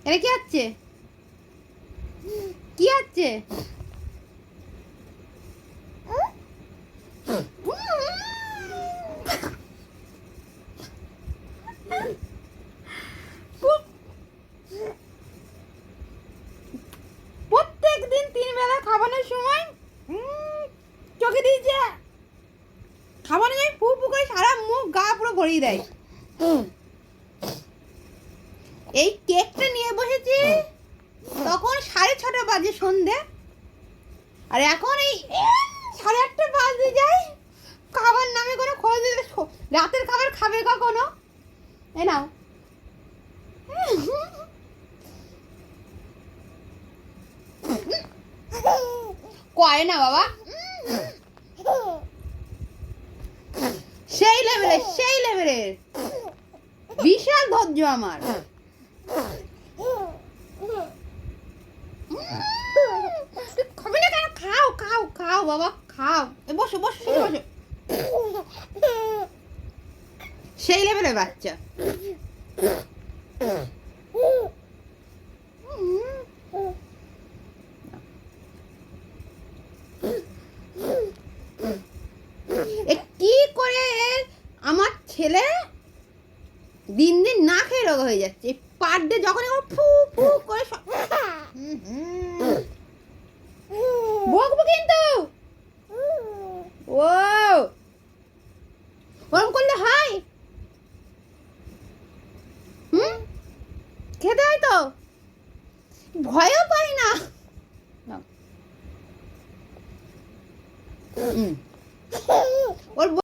এটা কি হচ্ছে? কি হচ্ছে? প্রত্যেক দিন 3 বেলা খাবানোর সময় চোখে দিয়েছে, খাবানোর সময় পু পু করে সারা মুখ গা পুরো ভরিয়ে দেয়। এই কেকটা নিয়ে বসেছি তখন 6:30 বাজে সন্ধে, আর এখন এই 8:30 বাজে যায়। খাবার নামে কোনো খোঁজ দিলে রাতের খাবার খাবে কখনো? এ নাও। করে না বাবা, সেই লেভেলের বিশাল ধৈর্য আমার। খাবে না কেন? খাও খাও খাও বাবা, খাও। বসো বসো বসো। সেই লেভেলের বাচ্চা। কি করে আমার ছেলে দিন দিন না খেয়ে রোগ হয়ে যাচ্ছে। পার ডে যখন ফু ফু করে বকবো কিন্তু। ও ওরম করলে হয়? খেতে হয় তো, ভয়ও পাই না। ওর